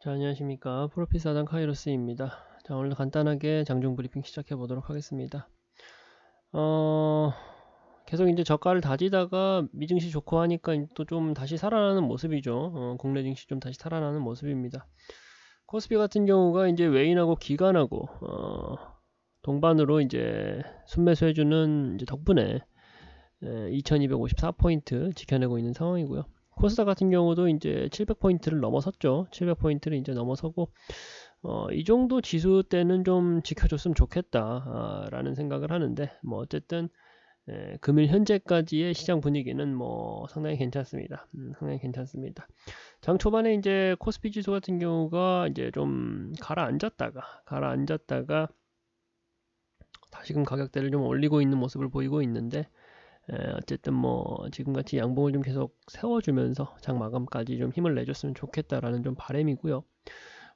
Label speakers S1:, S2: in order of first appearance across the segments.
S1: 자, 안녕하십니까. 프로피스하단 카이로스입니다. 자, 오늘 간단하게 장중 브리핑 시작해 보도록 하겠습니다. 계속 이제 저가를 다지다가 미증시 좋고 하니까 또 좀 다시 살아나는 모습이죠. 국내 증시 좀 다시 살아나는 모습입니다. 코스피 같은 경우가 이제 외인하고 기관하고, 동반으로 이제 순매수해주는 이제 덕분에 2254포인트 지켜내고 있는 상황이고요. 코스닥 같은 경우도 이제 700포인트를 넘어섰죠. 700포인트를 이제 넘어서고 이 정도 지수 때는 좀 지켜줬으면 좋겠다 라는 생각을 하는데 뭐 어쨌든 금일 현재까지의 시장 분위기는 뭐 상당히 괜찮습니다. 상당히 괜찮습니다. 장 초반에 이제 코스피 지수 같은 경우가 이제 좀 가라앉았다가 다시금 가격대를 좀 올리고 있는 모습을 보이고 있는데 어쨌든 뭐 지금같이 양봉을 좀 계속 세워주면서 장 마감까지 좀 힘을 내줬으면 좋겠다라는 좀 바람이고요.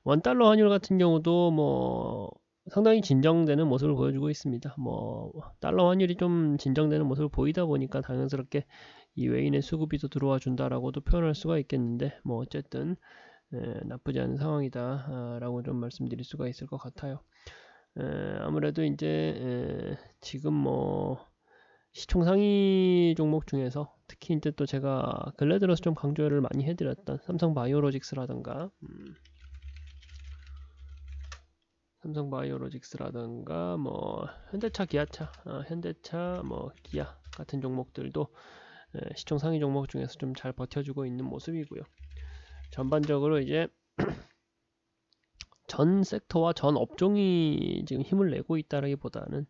S1: 원달러 환율 같은 경우도 뭐 상당히 진정되는 모습을 보여주고 있습니다. 뭐 달러 환율이 좀 진정되는 모습을 보이다 보니까 당연스럽게 이 외인의 수급이 또 들어와 준다라고도 표현할 수가 있겠는데 뭐 어쨌든 나쁘지 않은 상황이다라고 좀 말씀드릴 수가 있을 것 같아요. 아무래도 이제 지금 뭐 시총 상위 종목 중에서 특히 이제 또 제가 근래 들어서 좀 강조를 많이 해드렸던 삼성바이오로직스라든가 뭐 현대차, 기아차, 현대차, 뭐 기아 같은 종목들도 시총 상위 종목 중에서 좀 잘 버텨주고 있는 모습이고요. 전반적으로 이제 전 섹터와 전 업종이 지금 힘을 내고 있다라기보다는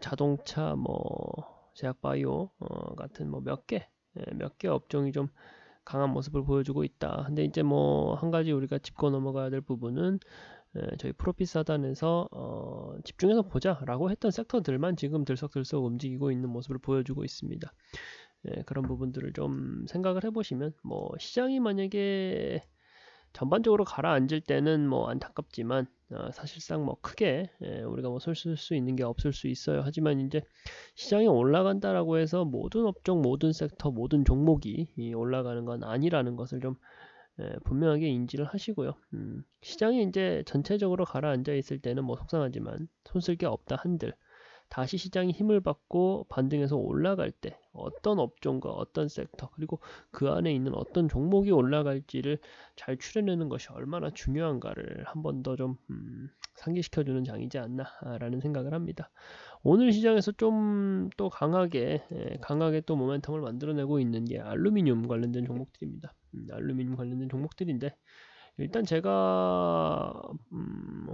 S1: 자동차, 뭐 제약바이오 같은 뭐 몇 개 업종이 좀 강한 모습을 보여주고 있다. 근데 이제 뭐 한 가지 우리가 짚고 넘어가야 될 부분은 저희 프로피스 하단에서 집중해서 보자라고 했던 섹터들만 지금 들썩들썩 움직이고 있는 모습을 보여주고 있습니다. 그런 부분들을 좀 생각을 해보시면 뭐 시장이 만약에 전반적으로 가라앉을 때는 뭐 안타깝지만 사실상 뭐 크게 우리가 뭐 쓸 수 있는 게 없을 수 있어요. 하지만 이제 시장이 올라간다라고 해서 모든 업종, 모든 섹터, 모든 종목이 올라가는 건 아니라는 것을 좀 분명하게 인지를 하시고요. 시장이 이제 전체적으로 가라앉아 있을 때는 뭐 속상하지만 손쓸 게 없다 한들 다시 시장이 힘을 받고 반등해서 올라갈 때 어떤 업종과 어떤 섹터 그리고 그 안에 있는 어떤 종목이 올라갈지를 잘 추려내는 것이 얼마나 중요한가를 한 번 더 좀 상기시켜주는 장이지 않나라는 생각을 합니다. 오늘 시장에서 좀 또 강하게 또 모멘텀을 만들어내고 있는 게 알루미늄 관련된 종목들입니다. 알루미늄 관련된 종목들인데 일단 제가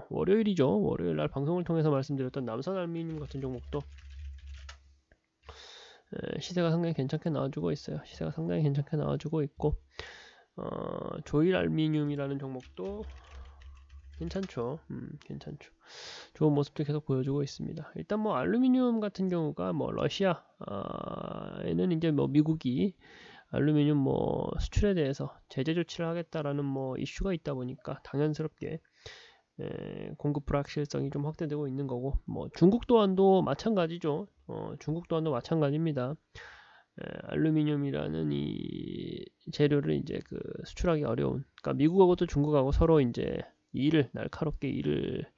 S1: 월요일이죠. 월요일 날 방송을 통해서 말씀드렸던 남선 알루미늄 같은 종목도 시세가 상당히 괜찮게 나와주고 있어요. 시세가 상당히 괜찮게 나와주고 있고 조일 알루미늄이라는 종목도 괜찮죠. 괜찮죠. 좋은 모습도 계속 보여주고 있습니다. 일단 뭐 알루미늄 같은 경우가 뭐 러시아에는 이제 뭐 미국이 알루미늄 뭐 수출에 대해서 제재 조치를 하겠다라는 뭐 이슈가 있다 보니까 당연스럽게 공급 불확실성이 좀 확대되고 있는 거고 뭐 중국 또한도 마찬가지죠. 중국 또한도 마찬가지입니다. 알루미늄이라는 이 재료를 이제 그 수출하기 어려운 그러니까 미국하고 또 중국하고 서로 이제 날카롭게 일을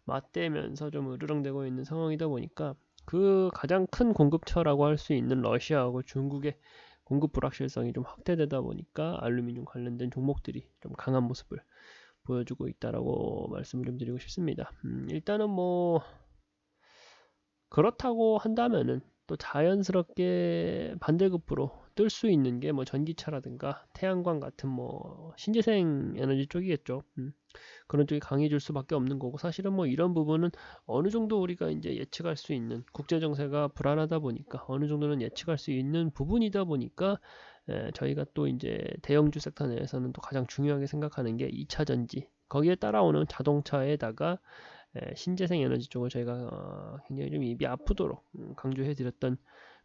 S1: 맞대면서 좀 으르렁대고 있는 상황이다 보니까 그 가장 큰 공급처라고 할 수 있는 러시아하고 중국의 공급 불확실성이 좀 확대되다 보니까 알루미늄 관련된 종목들이 좀 강한 모습을 보여주고 있다라고 말씀을 좀 드리고 싶습니다. 일단은 뭐 그렇다고 한다면은 또 자연스럽게 반대급부로 뜰 수 있는 게 뭐 전기차라든가 태양광 같은 뭐 신재생 에너지 쪽이겠죠. 그런 쪽이 강해질 수밖에 없는 거고 사실은 뭐 이런 부분은 어느 정도 우리가 이제 예측할 수 있는 국제 정세가 불안하다 보니까 어느 정도는 예측할 수 있는 부분이다 보니까 저희가 또 이제 대형주 섹터 내에서는 또 가장 중요하게 생각하는 게 2차 전지 거기에 따라오는 자동차에다가 신재생 에너지 쪽을 저희가 굉장히 좀 입이 아프도록 강조해 드렸던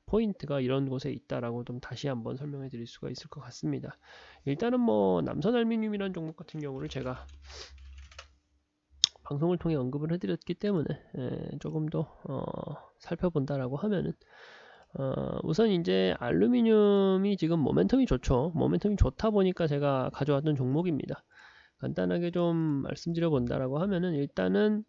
S1: 포인트가 이런 곳에 있다라고 좀 다시 한번 설명해 드릴 수가 있을 것 같습니다. 일단은 뭐 남선 알루미늄이라는 종목 같은 경우를 제가 방송을 통해 언급을 해드렸기 때문에 조금 더 살펴본다라고 하면은 우선 이제 알루미늄이 지금 모멘텀이 좋죠. 모멘텀이 좋다 보니까 제가 가져왔던 종목입니다. 간단하게 좀 말씀드려 본다라고 하면은 일단은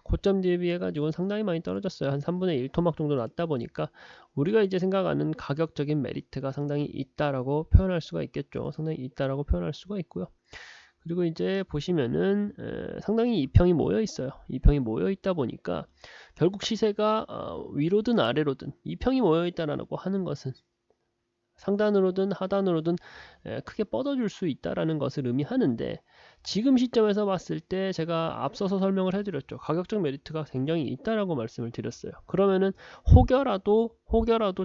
S1: 고점 대비해 가지고는 상당히 많이 떨어졌어요. 한 3분의 1 토막 정도 났다 보니까 우리가 이제 생각하는 가격적인 메리트가 상당히 있다라고 표현할 수가 있겠죠. 상당히 있다라고 표현할 수가 있고요. 그리고 이제 보시면은 상당히 이평이 모여 있어요. 이평이 모여 있다 보니까 결국 시세가 위로든 아래로든 이평이 모여 있다라고 하는 것은 상단으로든 하단으로든 크게 뻗어줄 수 있다라는 것을 의미하는데, 지금 시점에서 봤을 때 제가 앞서서 설명을 해드렸죠. 가격적 메리트가 굉장히 있다라고 말씀을 드렸어요. 그러면은 혹여라도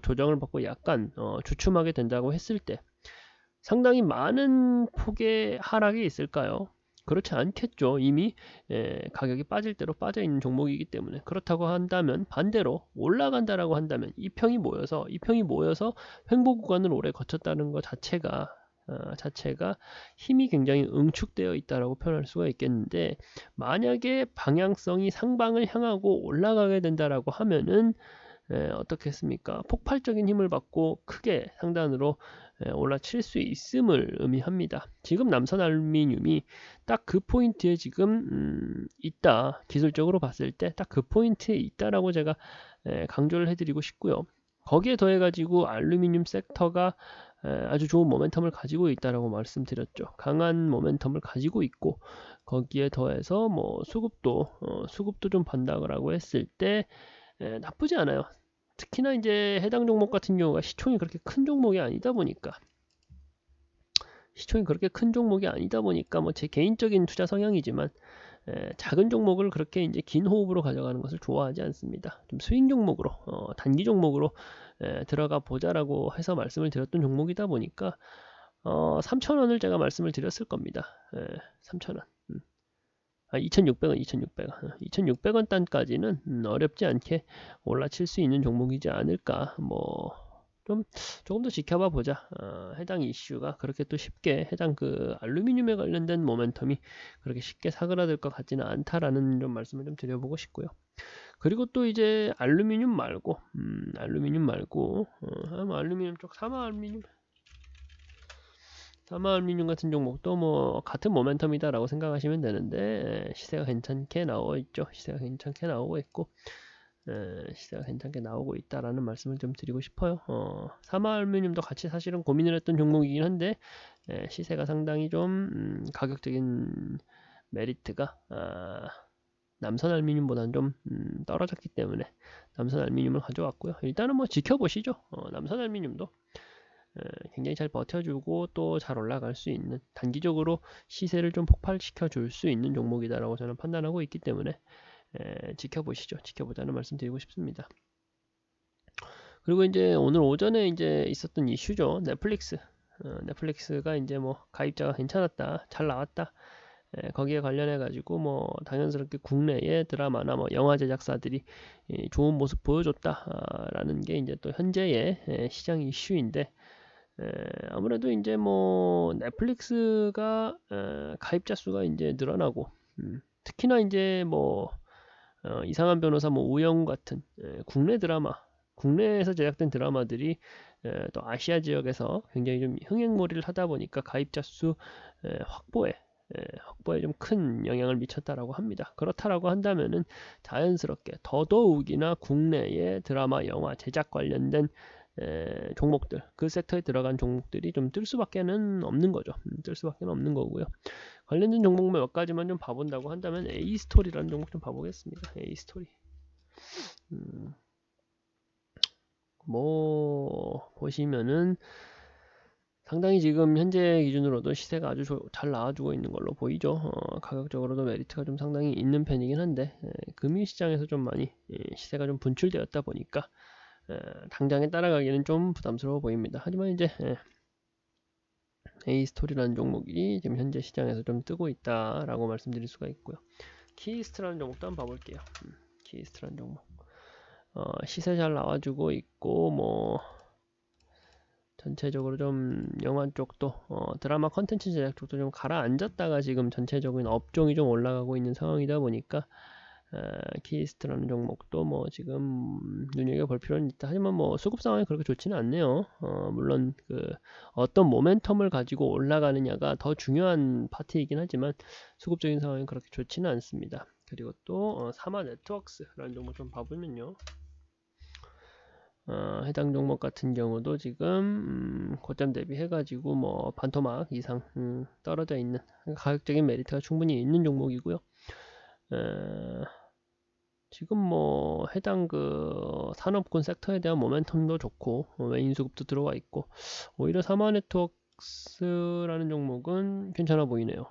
S1: 조정을 받고 약간 주춤하게 된다고 했을 때 상당히 많은 폭의 하락이 있을까요? 그렇지 않겠죠. 이미 가격이 빠질 대로 빠져 있는 종목이기 때문에. 그렇다고 한다면 반대로 올라간다라고 한다면 이평이 모여서 횡보 구간을 오래 거쳤다는 것 자체가 힘이 굉장히 응축되어 있다라고 표현할 수가 있겠는데, 만약에 방향성이 상방을 향하고 올라가게 된다라고 하면은 어떻겠습니까? 폭발적인 힘을 받고 크게 상단으로 올라칠 수 있음을 의미합니다. 지금 남선알루미늄이 딱 그 포인트에 지금 있다. 기술적으로 봤을 때 딱 그 포인트에 있다라고 제가 강조를 해드리고 싶고요. 거기에 더해가지고 알루미늄 섹터가 아주 좋은 모멘텀을 가지고 있다라고 말씀드렸죠. 강한 모멘텀을 가지고 있고, 거기에 더해서 뭐 수급도 좀 반다라고 했을 때 나쁘지 않아요. 특히나 이제 해당 종목 같은 경우가 시총이 그렇게 큰 종목이 아니다 보니까 뭐 제 개인적인 투자 성향이지만 작은 종목을 그렇게 이제 긴 호흡으로 가져가는 것을 좋아하지 않습니다. 좀 스윙 종목으로 단기 종목으로 들어가 보자라고 해서 말씀을 드렸던 종목이다 보니까 3,000원을 제가 말씀을 드렸을 겁니다. 3,000원. 2,600원, 2,600원 단까지는 어렵지 않게 올라칠 수 있는 종목이지 않을까. 조금 더 지켜봐 보자. 해당 이슈가 그렇게 또 쉽게 해당 그 알루미늄에 관련된 모멘텀이 그렇게 쉽게 사그라들 것 같지는 않다라는 좀 말씀을 좀 드려보고 싶고요. 그리고 또 이제 알루미늄 말고 알루미늄 쪽 사마알루미늄 같은 종목도 뭐 같은 모멘텀이다라고 생각하시면 되는데, 시세가 괜찮게 나오고 있죠. 시세가 괜찮게 나오고 있다라는 말씀을 좀 드리고 싶어요. 사마알루미늄도 같이 사실은 고민을 했던 종목이긴 한데 시세가 상당히 좀 가격적인 메리트가 남선알루미늄보다는 좀 떨어졌기 때문에 남선알루미늄을 가져왔고요. 일단은 뭐 지켜보시죠. 남선알루미늄도 굉장히 잘 버텨주고 또 잘 올라갈 수 있는, 단기적으로 시세를 좀 폭발시켜 줄 수 있는 종목이다라고 저는 판단하고 있기 때문에 지켜보자는 말씀 드리고 싶습니다. 그리고 이제 오늘 오전에 이제 있었던 이슈죠. 넷플릭스가 이제 뭐 가입자가 괜찮았다, 잘 나왔다. 거기에 관련해 가지고 뭐 당연스럽게 국내의 드라마나 뭐 영화 제작사들이 좋은 모습 보여줬다라는 게 이제 또 현재의 시장 이슈인데, 아무래도 이제 뭐 넷플릭스가 가입자 수가 이제 늘어나고, 특히나 이제 뭐 이상한 변호사, 뭐 우영우 같은 국내에서 제작된 드라마들이 또 아시아 지역에서 굉장히 좀 흥행몰이를 하다 보니까 가입자 수 확보에 좀 큰 영향을 미쳤다라고 합니다. 그렇다라고 한다면은 자연스럽게 더더욱이나 국내의 드라마, 영화 제작 관련된 종목들, 그 섹터에 들어간 종목들이 좀 뜰 수밖에는 없는 거죠. 뜰 수밖에는 없는 거고요. 관련된 종목 몇 가지만 좀 봐본다고 한다면 A스토리라는 종목 좀 봐보겠습니다. A스토리. 보시면은 상당히 지금 현재 기준으로도 시세가 아주 잘 나와주고 있는 걸로 보이죠. 가격적으로도 메리트가 좀 상당히 있는 편이긴 한데 금융시장에서 좀 많이 시세가 좀 분출되었다 보니까 당장에 따라가기는 좀 부담스러워 보입니다. 하지만 이제 A스토리라는 종목이 지금 현재 시장에서 좀 뜨고 있다라고 말씀드릴 수가 있고요. 키스트라는 종목도 한번 봐볼게요. 키스트라는 종목 시세 잘 나와주고 있고, 뭐 전체적으로 좀 영화 쪽도 드라마 컨텐츠 제작 쪽도 좀 가라앉았다가 지금 전체적인 업종이 좀 올라가고 있는 상황이다 보니까 키이스트라는 종목도 뭐 지금 눈여겨볼 필요는 있다. 하지만 뭐 수급 상황이 그렇게 좋지는 않네요. 물론 그 어떤 모멘텀을 가지고 올라가느냐가 더 중요한 파트이긴 하지만 수급적인 상황이 그렇게 좋지는 않습니다. 그리고 또 사마 네트워크스라는 종목 좀 봐보면요. 해당 종목 같은 경우도 지금 고점 대비해가지고 뭐 반토막 이상 떨어져 있는 가격적인 메리트가 충분히 있는 종목이고요. 지금 뭐 해당 그 산업군 섹터에 대한 모멘텀도 좋고 외인 수급도 들어와 있고 오히려 사마 네트워크스라는 종목은 괜찮아 보이네요.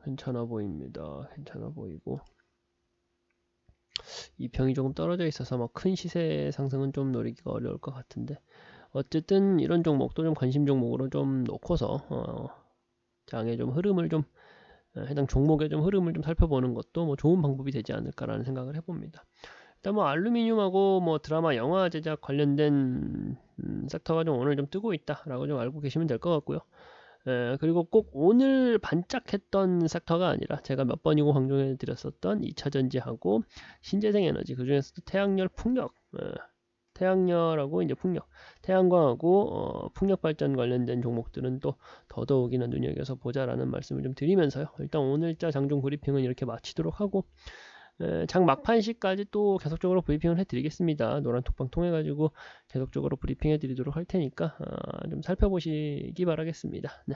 S1: 괜찮아 보입니다. 괜찮아 보이고 이 평이 조금 떨어져 있어서 뭐 큰 시세 상승은 좀 노리기가 어려울 것 같은데 어쨌든 이런 종목도 좀 관심 종목으로 좀 놓고서 장의 좀 흐름을 좀 해당 종목의 좀 흐름을 좀 살펴보는 것도 뭐 좋은 방법이 되지 않을까라는 생각을 해봅니다. 일단 뭐 알루미늄하고 뭐 드라마 영화 제작 관련된 섹터가 좀 오늘 좀 뜨고 있다라고 좀 알고 계시면 될 것 같고요. 그리고 꼭 오늘 반짝했던 섹터가 아니라 제가 몇 번이고 강조해 드렸었던 2차전지하고 신재생 에너지 그 중에서도 태양열 풍력 태양열하고 이제 풍력 태양광하고 풍력 발전 관련된 종목들은 또 더더욱이나 눈여겨서 보자라는 말씀을 좀 드리면서요. 일단 오늘자 장중 브리핑은 이렇게 마치도록 하고 장 막판시까지 또 계속적으로 브리핑을 해드리겠습니다. 노란톡방 통해 가지고 계속적으로 브리핑 해드리도록 할 테니까 좀 살펴보시기 바라겠습니다. 네.